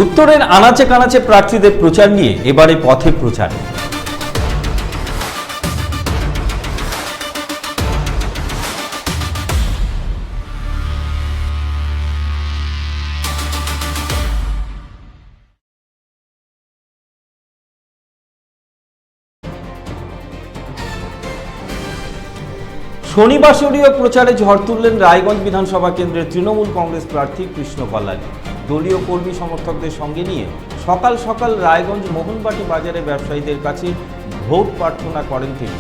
উত্তরের আনাচে কানাচে প্রার্থীদের প্রচার নিয়ে এবারে পথে প্রচার। শনিবাসরীয় প্রচারে ঝড় তুললেন রায়গঞ্জ বিধানসভা কেন্দ্রের তৃণমূল কংগ্রেস প্রার্থী কৃষ্ণ কল্যাণী। দলীয় কর্মী সমর্থকদের সঙ্গে নিয়ে সকাল সকাল রায়গঞ্জ মোহনবাটি বাজারে ব্যবসায়ীদের কাছে ভোট প্রার্থনা করেন তিনি।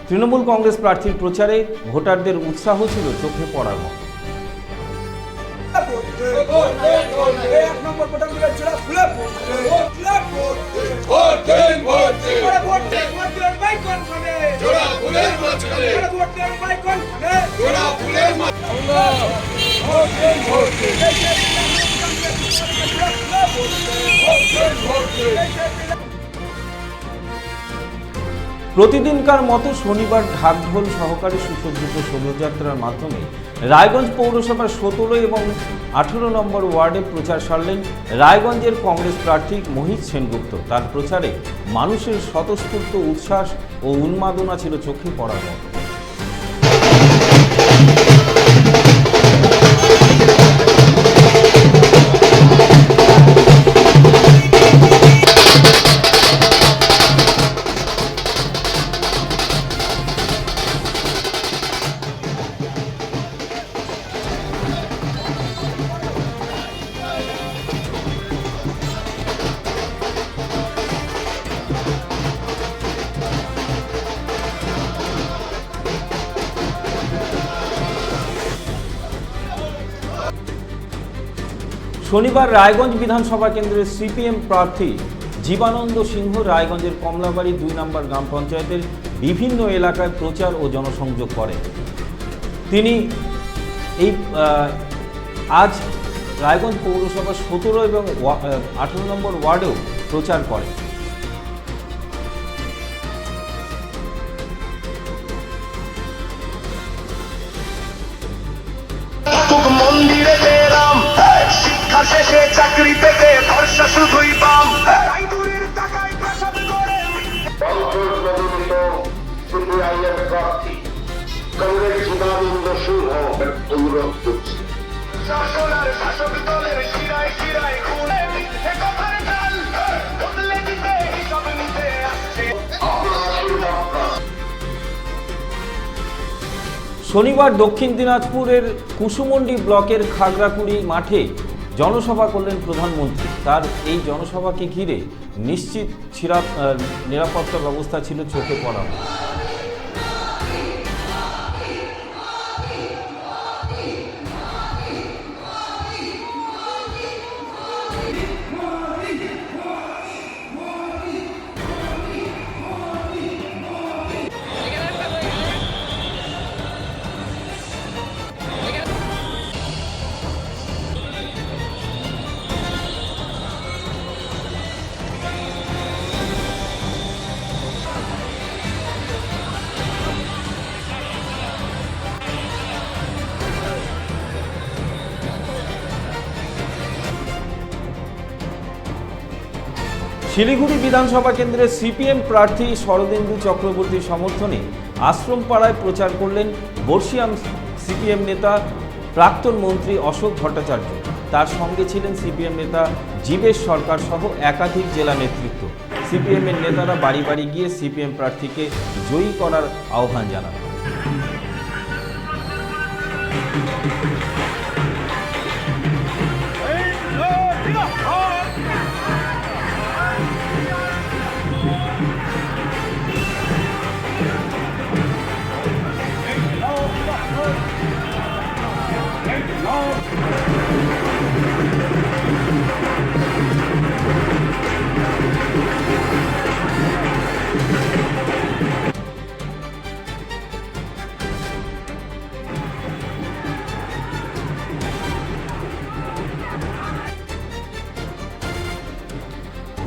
তৃণমূল কংগ্রেস প্রার্থীর প্রচারে ভোটারদের উৎসাহ ছিল চোখে পড়ার মতো। প্রতিদিনকার মতো শনিবার ঢাকঢোল সহকারে সুসজ্জিত শোভাযাত্রার মাধ্যমে রায়গঞ্জ পৌরসভার 17 এবং 18 নম্বর ওয়ার্ডে প্রচার সারলেন রায়গঞ্জের কংগ্রেস প্রার্থী মোহিত সেনগুপ্ত। তার প্রচারে মানুষের স্বতঃস্ফূর্ত উচ্ছ্বাস ও উন্মাদনা ছিল চোখে পড়ার মতো। শনিবার রায়গঞ্জ বিধানসভা কেন্দ্রের সিপিএম প্রার্থী জীবানন্দ সিংহ রায়গঞ্জের কমলাবাড়ি 2 নম্বর গ্রাম পঞ্চায়েতের বিভিন্ন এলাকায় প্রচার ও জনসংযোগ করেন। তিনি আজ রায়গঞ্জ পৌরসভার 17 এবং 18 নম্বর ওয়ার্ডেও প্রচার করেন। শেষে চাকরি পেতে ভরসা শুধুই পাম প্রার্থী কংগ্রেস জীবানন্দ সিংহ অনুরোধ করছে শাসন আর শাসক দলের শিরায় শিরায় খুলে বদলে দিতে হিসাব নিতে আসছে। শনিবার দক্ষিণ দিনাজপুরের কুসুমন্ডি ব্লকের খাগড়াকুড়ি মাঠে জনসভা করলেন প্রধানমন্ত্রী। তার এই জনসভাকে ঘিরে নিশ্চিত নিরাপত্তা ব্যবস্থা ছিল চোখে পড়া। শিলিগুড়ি বিধানসভা কেন্দ্রের সিপিএম প্রার্থী শরদিন্দু চক্রবর্তীর সমর্থনে আশ্রমপাড়ায় প্রচার করলেন বর্ষিয়ান সিপিএম নেতা প্রাক্তন মন্ত্রী অশোক ভট্টাচার্য। তার সঙ্গে ছিলেন সিপিএম নেতা জীবেশ সরকার সহ একাধিক জেলা নেতৃত্ব। সিপিএমের নেতারা বাড়ি বাড়ি গিয়ে সিপিএম প্রার্থীকে জয়ী করার আহ্বান জানান।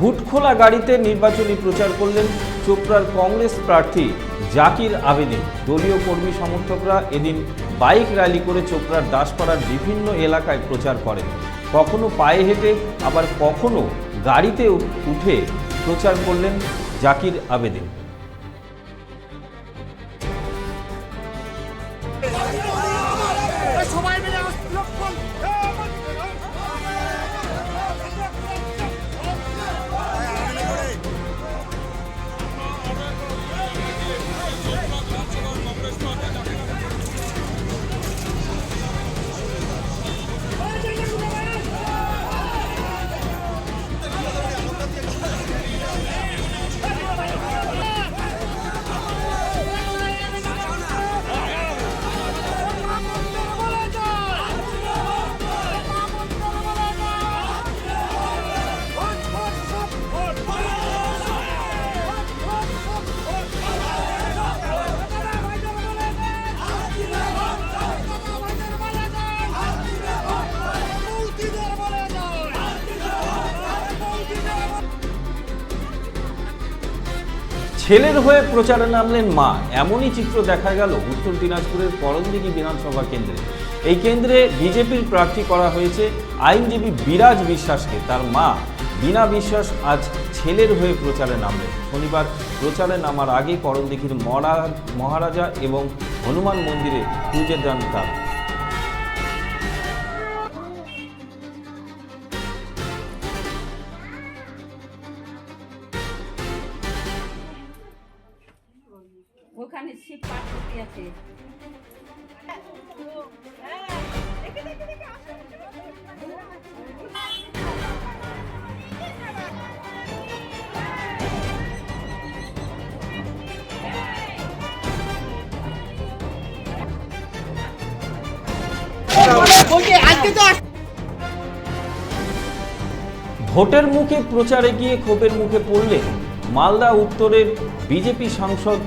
হুটখোলা গাড়িতে নির্বাচনী প্রচার করলেন চোপড়ার কংগ্রেস প্রার্থী জাকির আবেদিন। দলীয় কর্মী সমর্থকরা এদিন বাইক র্যালি করে চোপড়ার দাসপাড়ার বিভিন্ন এলাকায় প্রচার করেন। কখনো পায়ে হেঁটে আবার কখনো গাড়িতে উঠে প্রচার করলেন জাকির আবেদিন। ছেলের হয়ে প্রচারে নামলেন মা, এমনই চিত্র দেখা গেল উত্তর দিনাজপুরের করণদিঘি বিধানসভা কেন্দ্রে। এই কেন্দ্রে বিজেপির প্রার্থী করা হয়েছে আইনজীবী বিরাজ বিশ্বাসকে। তার মা বীণা বিশ্বাস আজ ছেলের হয়ে প্রচারে নামলেন। শনিবার প্রচারে নামার আগে করণদিঘির মহারাজা এবং হনুমান মন্দিরে পুজো দেন তারা। ওখানে শিব পার্বতী আছে। ভোটের মুখে প্রচারে গিয়ে ক্ষোভের মুখে পড়লেন মালদা উত্তরের বিজেপি সাংসদ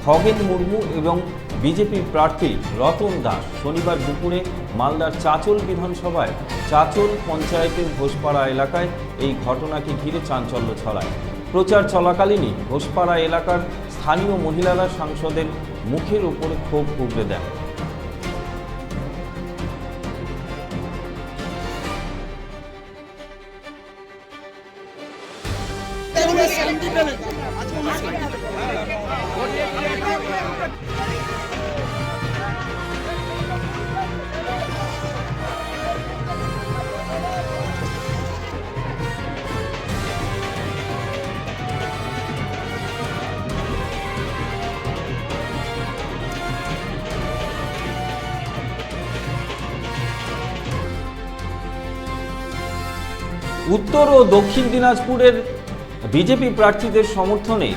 খগেন মুর্মু এবং বিজেপি প্রার্থী রতন দাস। শনিবার দুপুরে মালদার চাঁচল বিধানসভায় চাঁচল পঞ্চায়েতের ঘোষপাড়া এলাকায় এই ঘটনাকে ঘিরে চাঞ্চল্য ছড়ায়। প্রচার চলাকালীনই ঘোষপাড়া এলাকার স্থানীয় মহিলারা সাংসদের মুখের উপরে ক্ষোভ উগরে দেন। উত্তর ও দক্ষিণ দিনাজপুরের বিজেপি প্রার্থীদের সমর্থনে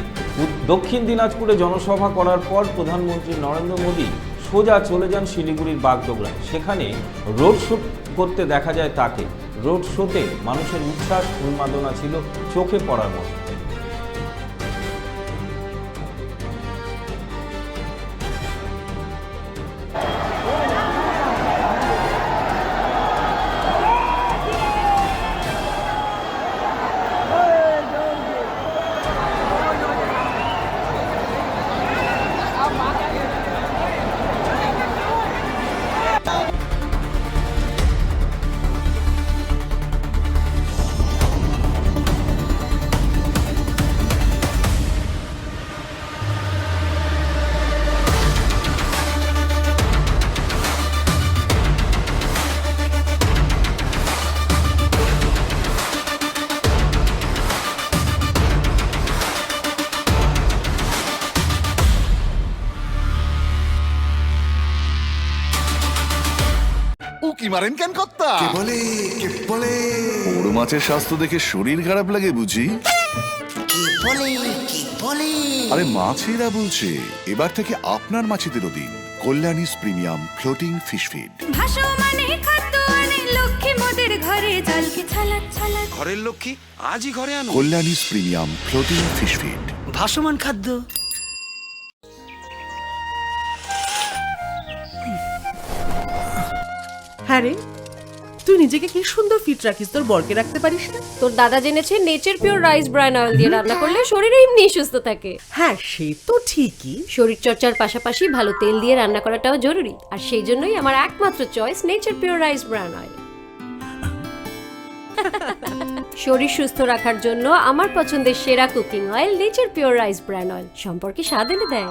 দক্ষিণ দিনাজপুরে জনসভা করার পর প্রধানমন্ত্রী নরেন্দ্র মোদী সোজা চলে যান শিলিগুড়ির বাগডোগরায়। সেখানে রোড শো করতে দেখা যায় তাকে। রোড শোতে মানুষের উচ্ছ্বাস উন্মাদনা ছিল চোখে পড়ার মতো। উকি মারেন কেন কর্তা? কে বলে বড় মাছের স্বাস্থ্য দেখে শরীর খারাপ লাগে বুঝি? কে বলে আরে মাছেরা বলছে এবার থেকে আপনার মাছেদেরও দিন কল্যাণীস প্রিমিয়াম ফ্লোটিং ফিশ ফিড। ভাসমানে খাদ্য আনে লক্ষ্মী মোদের ঘরে জলকে ছালাক ছালাক। ঘরের লক্ষ্মী আজই ঘরে আনো কল্যাণীস প্রিমিয়াম ফ্লোটিং ফিশ ফিড। ভাসমান খাদ্য। হ্যাঁ রে, তুই নিজেকে কি সুন্দর ফিট রাখিস, তোর বরকে রাখতে পারিস না? তোর দাদা জেনেছে Nature Pure rice bran oil দিয়ে রান্না করলে শরীর এমনি সুস্থ থাকে। হ্যাঁ সে তো ঠিকই, শরীর চর্চার পাশাপাশি ভালো তেল দিয়ে রান্না করাটাও জরুরি। আর সেই জন্যই আমার একমাত্র choice nature Pure rice bran oil. শরীর সুস্থ রাখার জন্য আমার পছন্দের সেরা cooking oil nature Pure rice bran oil সম্পর্কে স্বাদ এনে দেয়।